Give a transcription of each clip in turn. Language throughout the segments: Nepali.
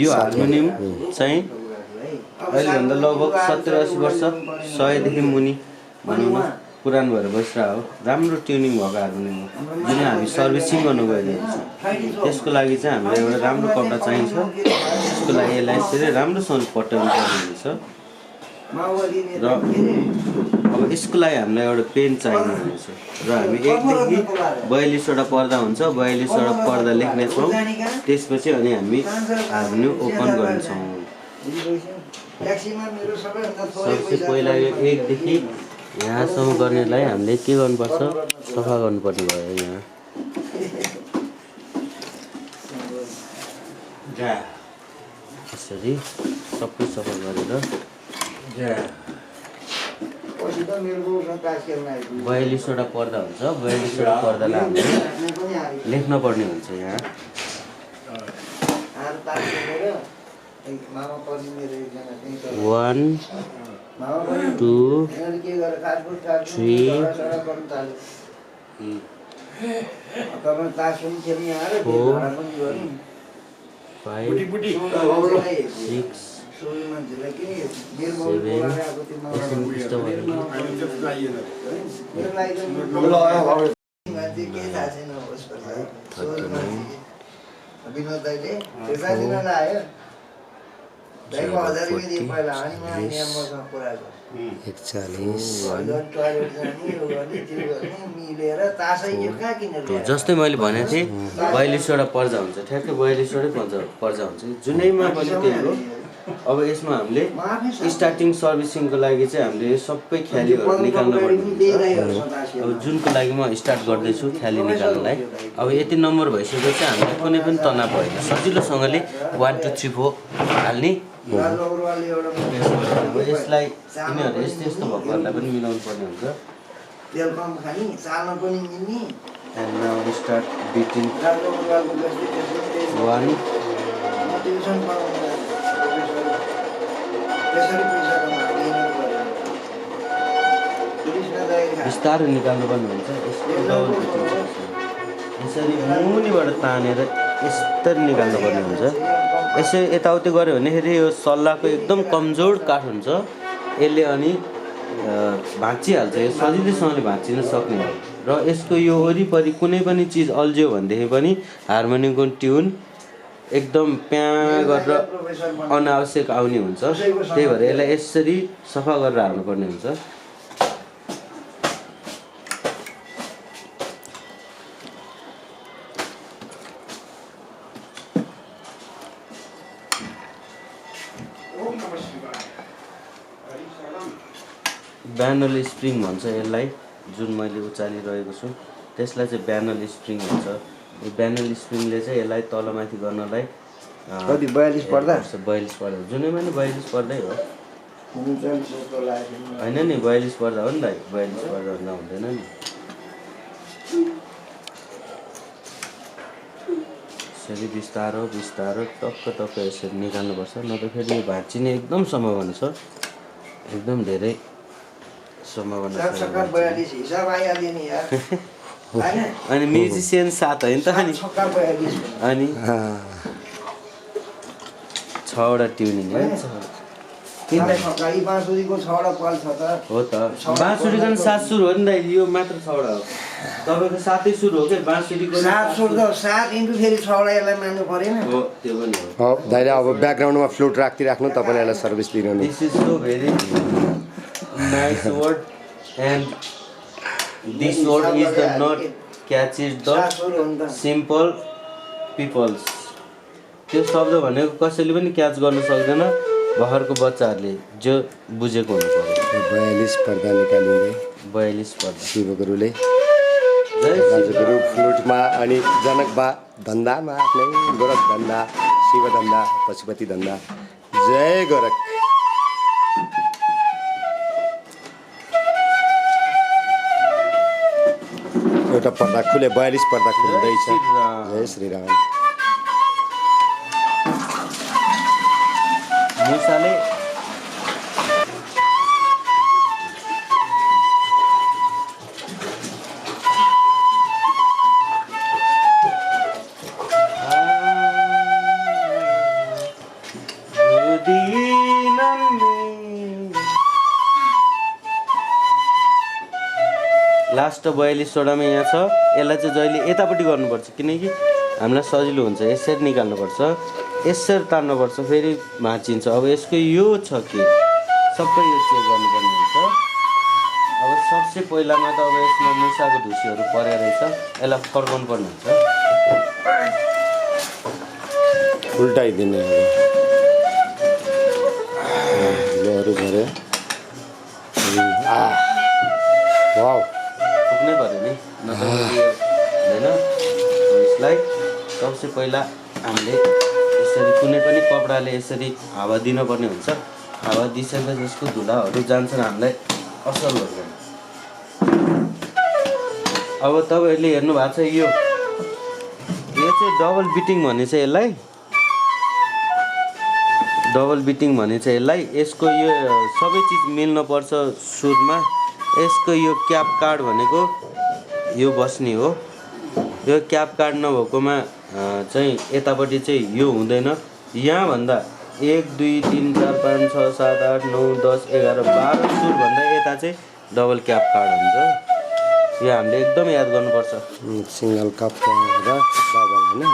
यो हार्मोनियम चाहिँ अहिलेभन्दा लगभग 70-80 वर्ष 100 मुनि भनौँ न पुरानो भएर बसिरहेको हो। राम्रो ट्युनिङ भएको हार्मोनियम हो जुन हामी सर्भिसिङ गर्नु गइरहेको छौँ। त्यसको लागि चाहिँ हामीलाई एउटा राम्रो कपडा चाहिन्छ। त्यसको लागि यसलाई यसरी राम्रोसँग पट्याउनु पर्ने हुन्छ र अब यसको लागि हामीलाई एउटा पेन चाहिने हुनेछ र हामी 1 देखि 42वटा पर्दा हुन्छ। 42वटा पर्दा लेख्नेछौँ। त्यसपछि अनि हामी हार्मोनियम ओपन गर्नेछौँ। सबसे पहिला यो 1 देखि यहाँसम्म गर्नेलाई हामीले के गर्नुपर्छ, सफा गर्नुपर्ने भयो। यहाँ यसरी सबै सफा गरेर 42वटा पर्दा हुन्छ। 42वटा पर्दालाई हामीले लेख्न पर्ने हुन्छ। यहाँ 1 2 3 जस्तै मैले भनेको थिएँ 42वटा पर्जा हुन्छ। ठ्याक्कै 42वटै पर्जा हुन्छ। जुनैमा पनि त्यही हो। अब यसमा हामीले स्टार्टिङ सर्भिसिङको लागि चाहिँ हामीले सबै ख्यालीहरू निकाल्नु पर्ने हुन्छ। अब जुनको लागि म स्टार्ट गर्दैछु ख्याली निकाल्नलाई। अब यति नम्बर भइसकेपछि हामीलाई कुनै पनि तनाव भएन। सजिलोसँगले 1 2 3 4 हाल्ने। अब यसलाई यिनीहरू यस्तो भएकोहरूलाई पनि मिलाउनु पर्ने हुन्छ। And now we start beating 1 बिस्तारै निकाल्नु पर्ने हुन्छ। यसरी मुनिबाट तानेर यसरी निकाल्नु पर्ने हुन्छ। यसै यताउति गऱ्यो भनेखेरि यो सल्लाहको एकदम कमजोर काठ हुन्छ। यसले अनि भाँचिहाल्छ। यो सजिलैसँगले भाँचिन सक्ने हो र यसको यो वरिपरि कुनै पनि चिज अल्झ्यो भनेदेखि पनि हार्मोनियमको ट्युन एकदम प्याँ गरेर अनावश्यक आउने हुन्छ। त्यही भएर यसलाई यसरी सफा गरेर हाल्नुपर्ने हुन्छ। ब्यानल स्प्रिङ भन्छ यसलाई, जुन मैले उचालिरहेको छु त्यसलाई चाहिँ ब्यानल स्प्रिङ भन्छ। यो ब्यानल स्प्रिङले चाहिँ यसलाई तलमाथि गर्नलाई कति 42 पर्दा 42 पर्दा जुनैमा नि 42 पर्दै हो होइन नि। 42 पर्दा हो नि दाइ। 42 पर्दा भन्दा हुँदैन नि। यसरी बिस्तारो बिस्तारो टक्क टक्क यसरी निकाल्नुपर्छ। नत्र फेरि यो भाँचिने एकदम सम्भावना छ। एकदम धेरै सम्भावना छ। अनि म्युजिसियन साथ होइन त अनि 6वटा ट्युनिङ हो त। बाँसुरीको 7 सुर हो नि त। यो मात्र 6वटा हो। तपाईँको 7 सुर हो क्या बाँसुरीको। 7 सुर त 7 इन्टु फेरि 6वटा यसलाई मान्नु परेन हो। त्यो पनि हो। दाइले अब ब्याकग्राउन्डमा फ्लुट राख्नु तपाईँले यसलाई सर्भिस दिनु। This is so very nice word and this word is the not catches the simple peoples. त्यो शब्द भनेको कसैले पनि क्याच गर्न सक्दैन। भर्खरको बच्चाहरूले जो बुझेको हुनु पर्यो। 42 पर्दा निकालिँदै 42 पर्दा शिवगुरुले राजगुरु फ्लुटमा अनि जनकबा धन्दामा आफ्नै गोरख धन्दा शिव धन्दा पशुपति धन्दा। जय गोरख। एउटा पर्दा खुले 42 पर्दा खुल्दैछ। जय श्रीराम। मुसाले लास्ट 42वटामा यहाँ छ। यसलाई चाहिँ जहिले यतापट्टि गर्नुपर्छ किनकि हामीलाई सजिलो हुन्छ। यसरी निकाल्नुपर्छ, यसरी तान्नुपर्छ, फेरि भाँचिन्छ। अब यसको यो छ कि सबै यो चेक गर्नुपर्ने हुन्छ। अब सबसे पहिलामा त अब यसमा मुसाको ढुसीहरू परेको रहेछ, यसलाई फर्काउनु पर्ने हुन्छ। उल्टाइदिने अब झरे वाउ पुग्नै पऱ्यो नि, नत्र हुँदैन। यसलाई सबसे पहिला हामीले यसरी कुनै पनि कपडाले यसरी हावा दिनुपर्ने हुन्छ। हावा दिइसकेपछि यसको धुलाहरू जान्छन्, हामीलाई असल हुँदैन। अब तपाईँहरूले हेर्नु भएको छ यो चाहिँ डबल बिटिङ भनिन्छ यसलाई। डबल बिटिङ भनिन्छ यसलाई। यसको यो सबै चिज मिल्नुपर्छ सुरमा। यसको यो क्याप कार्ड भनेको यो बस्ने हो। यो क्याप कार्ड नभएकोमा चाहिँ यतापट्टि चाहिँ यो हुँदैन। यहाँभन्दा 1 2 3 4 5 6 7 8 9 10 11 12 सुरभन्दा यता चाहिँ डबल क्याप कार्ड हुन्छ। यो हामीले एकदम याद गर्नुपर्छ। सिङ्गल कप र डबल होइन।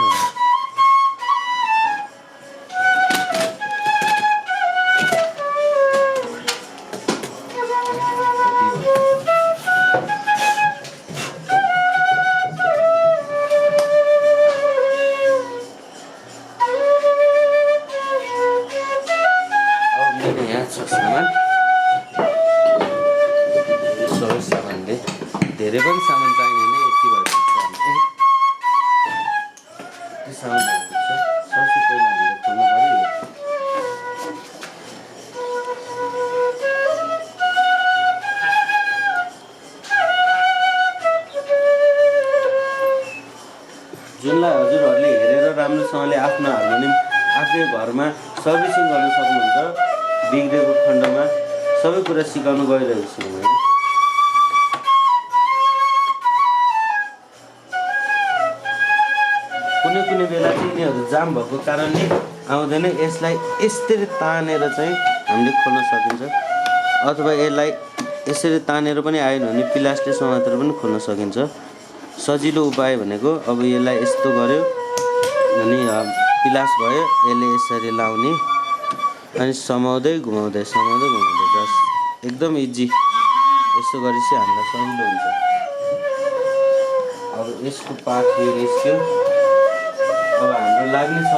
धेरै पनि सामान चाहिँदैन, यति भएर त्यो सामान भइपुग्छ। सबसे पहिला हामीले खोल्नु पऱ्यो यो। जुनलाई हजुरहरूले हेरेर राम्रोसँगले आफ्नो हार्मोनियम आफ्नै घरमा सर्भिसिङ गर्न सक्नुहुन्छ। बिग्रेको खण्डमा सबै कुरा सिकाउनु गइरहेको छु मैले। कुनै बेला चाहिँ यिनीहरू जाम भएको कारणले आउँदैन। यसलाई यसरी तानेर चाहिँ हामीले खोल्न सकिन्छ, अथवा यसलाई यसरी तानेर पनि आएन भने प्लास्टिक समातेर पनि खोल्न सकिन्छ। सजिलो उपाय भनेको अब यसलाई यस्तो गर्यो अनि पिलास भयो, यसले यसरी लाउने अनि समाउँदै घुमाउँदै जस्ट एकदम इजी। यसो गरेपछि हामीलाई सजिलो हुन्छ। अब यसको पार्ट यो निस्क्यो। अब हाम्रो लाग्ने छ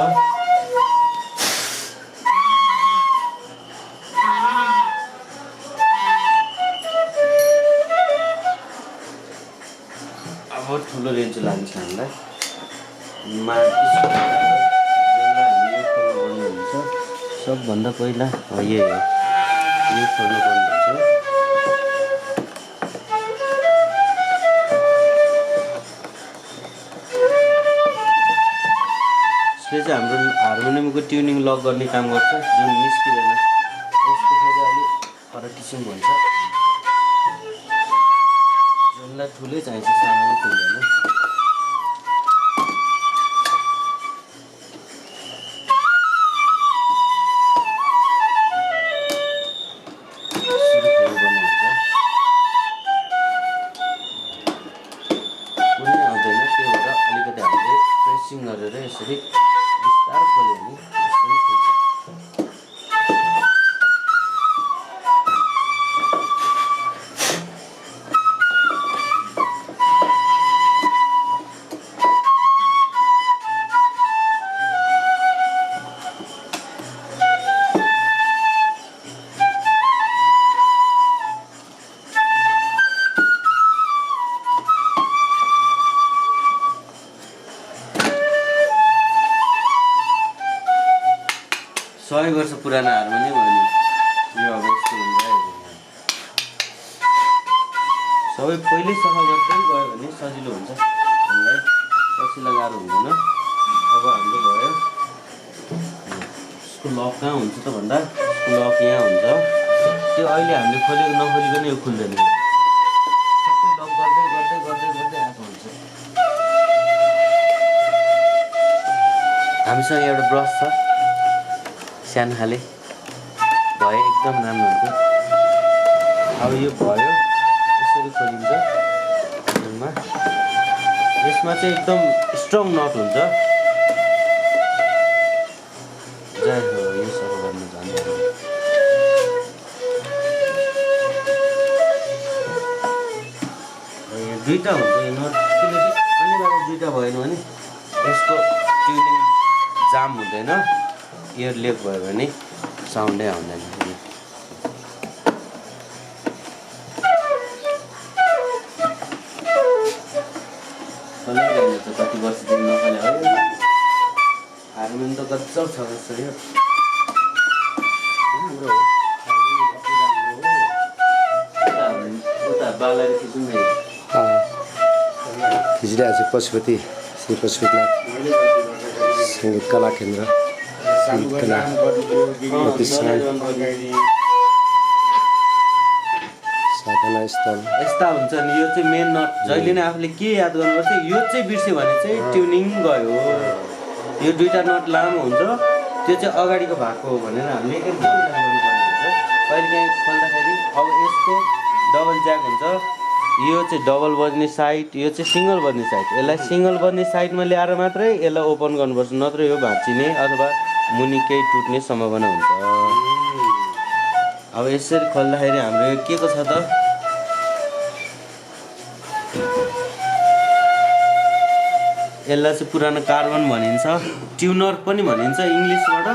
अब ठुलो रेन्च लाग्छ हामीलाई। हुन्छ सबभन्दा पहिला यही हो, यो खोल्नु पर्ने हुन्छ। यसले चाहिँ हाम्रो हार्मोनियमको ट्युनिङ लक गर्ने काम गर्छ, जुन निस्किँदैन। यसको फेरि अलिक फरक किसिमको हुन्छ। जुनलाई ठुलै चाहिन्छ, सामान्य पुग्दैन। कुनै आउँदैन, त्यही भएर अलिकति हामीले प्रेसिङ गरेर यसरी बिस्तार खोल्यो भने यसरी खुल्छ। सय वर्ष पुरानो हार्मोनियम हो नि यो। अब यस्तो हुन्छ सबै पहिल्यै सफा गर्दै गयो भने सजिलो हुन्छ हामीलाई, पछिल्लो गाह्रो हुँदैन। अब हाम्रो भयो यसको लक कहाँ हुन्छ त भन्दा यसको लक यहाँ हुन्छ। त्यो अहिले हामीले खोलेको नखोलिकन यो खुल्दैन। सबै लक गर्दै गर्दै गर्दै गर्दै आएको हुन्छ। हामीसँग एउटा ब्रस छ सानो खाले, भयो एकदम राम्रो हुन्छ। अब यो भयो यसरी खोलिन्छ। ट्युनमा यसमा चाहिँ एकदम स्ट्रङ नट हुन्छ जय हो यो सब गर्न जान्दैन यहाँ दुईटा हुन्छ यो नट किनकि अनिवार्य दुईटा भएन भने यसको ट्युनिङ जाम हुँदैन एयर लेक भयो भने साउन्डै आउँदैन कति वर्षदेखि नखाले है हार्मोन त गजब छ जस्तो यो उता बालाले खिच्नु नि खिचिरहेको छ पशुपति श्री पशुपतिनाथ सङ्गीत कला केन्द्र सङ्गीत कला प्रतिष्ठान साधना स्थल यस्ता हुन्छ नि यो चाहिँ मेन नट जहिले नै आफूले के याद गर्नुपर्छ यो चाहिँ बिर्स्यो भने चाहिँ ट्युनिङ गयो यो दुईटा नट लामो हुन्छ त्यो चाहिँ अगाडिको भएको हो भनेर हामीले एकदम याद गर्नुपर्ने हुन्छ कहिलेकाहीँ खोल्दाखेरि अब यसको डबल ज्याक हुन्छ यो चाहिँ डबल बज्ने साइड यो चाहिँ सिङ्गल बज्ने साइड यसलाई सिङ्गल बज्ने साइडमा ल्याएर मात्रै यसलाई ओपन गर्नुपर्छ नत्र यो भाँचिने अथवा मुनि केही टुट्ने सम्भावना हुन्छ अब यसरी खोल्दाखेरि हाम्रो यो के को छ त यसलाई चाहिँ पुरानो कार्बन भनिन्छ ट्युनर पनि भनिन्छ इङ्ग्लिसबाट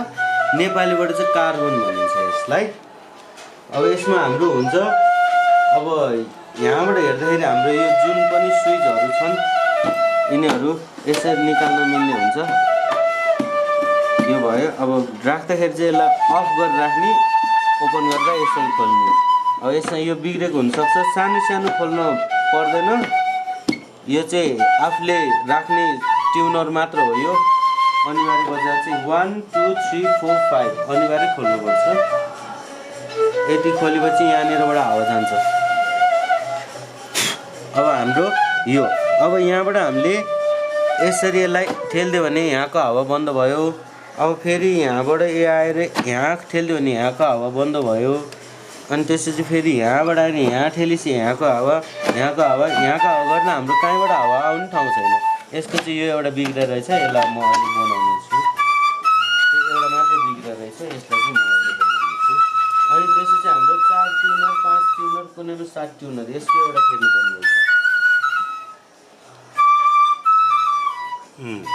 नेपालीबाट चाहिँ कार्बन भनिन्छ यसलाई अब यसमा हाम्रो हुन्छ अब यहाँबाट हेर्दाखेरि हाम्रो यो जुन पनि स्विचहरू छन् यिनीहरू यसरी निकाल्न मिल्ने हुन्छ यो भयो अब राख्दाखेरि चाहिँ यसलाई अफ गरेर राख्ने ओपन गर्दा यसरी खोल्ने अब यसमा यो बिग्रेको हुनसक्छ सानो सानो खोल्न पर्दैन यो चाहिँ आफूले राख्ने ट्युनर मात्र हो यो अनिवार्य बजार चाहिँ 1 2 3 4 5 अनिवार्य खोल्नुपर्छ यति खोलेपछि यहाँनिरबाट हावा जान्छ अब हाम्रो यो अब यहाँबाट हामीले यसरी यसलाई ठेल्दियो भने यहाँको हावा बन्द भयो अब फेरि यहाँबाट यो आएर यहाँ ठेल्दियो भने यहाँको हावा बन्द भयो अनि त्यसपछि फेरि यहाँबाट आएर यहाँ ठेलेपछि यहाँको हावा गर्न हाम्रो कहीँबाट हावा आउने ठाउँ छैन यसको चाहिँ यो एउटा बिग्रेर रहेछ यसलाई म अहिले बनाउने छु त्यो एउटा मात्र बिग्रेर रहेछ यसलाई चाहिँ म अहिले बनाउने छु अनि त्यसपछि हाम्रो 4 ट्युनर 5 ट्युनर कुनै 7 ट्युनर यसको एउटा फेर्नुपर्ने हुन्छ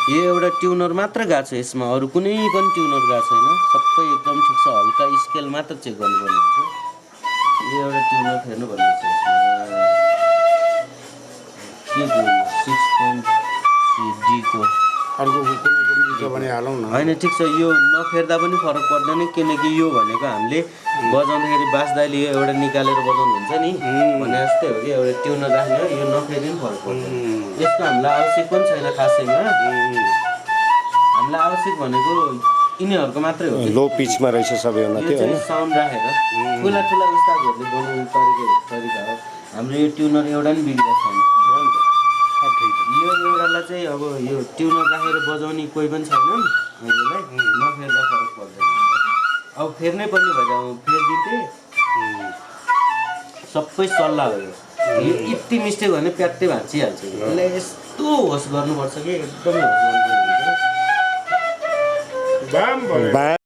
यो एउटा ट्युनर मात्र गएको छ यसमा अरू कुनै पनि ट्युनर गएको छैन सबै एकदम ठिक छ हल्का स्केल मात्र चेक गर्नुपर्ने हुन्छ यो एउटा ट्युनर फेर्नुपर्ने हुन्छ यसमा के 6.3 D को अर्को कुनै कम्पनी छ भने हालौँ न होइन ठिक छ यो नफेर्दा पनि फरक पर्दैन किनकि यो भनेको हामीले बजाउँदाखेरि बाँच्दाखेरि यो एउटा निकालेर बजाउनु हुन्छ नि भने जस्तै हो कि एउटा ट्युनर राख्ने हो यो नफेर्दा पनि फरक पर्दैन यसको हामीलाई आवश्यक पनि छैन खासैमा हामीलाई आवश्यक भनेको यिनीहरूको मात्रै हो लो पिचमा रहेछ सबैभन्दा त्यो होइन साउन्ड राखेर ठुला ठुला उस्तादहरूले बनाउने तरिका हो हाम्रो यो ट्युनर एउटा पनि बिग्रेको छैन यो एउटालाई चाहिँ अब यो ट्युनर राखेर बजाउने कोही पनि छैनन् अहिलेलाई नफेर्दा फरक पर्दैन अब फेर्नै पर्ने भएर फेरिदिन्थेँ सबै सल्लाह हो यो यति मिस्टेक भने प्याट्टै भाँचिहाल्छ यसलाई यस्तो होस् गर्नुपर्छ कि एकदमै होस् गर्नुपर्छ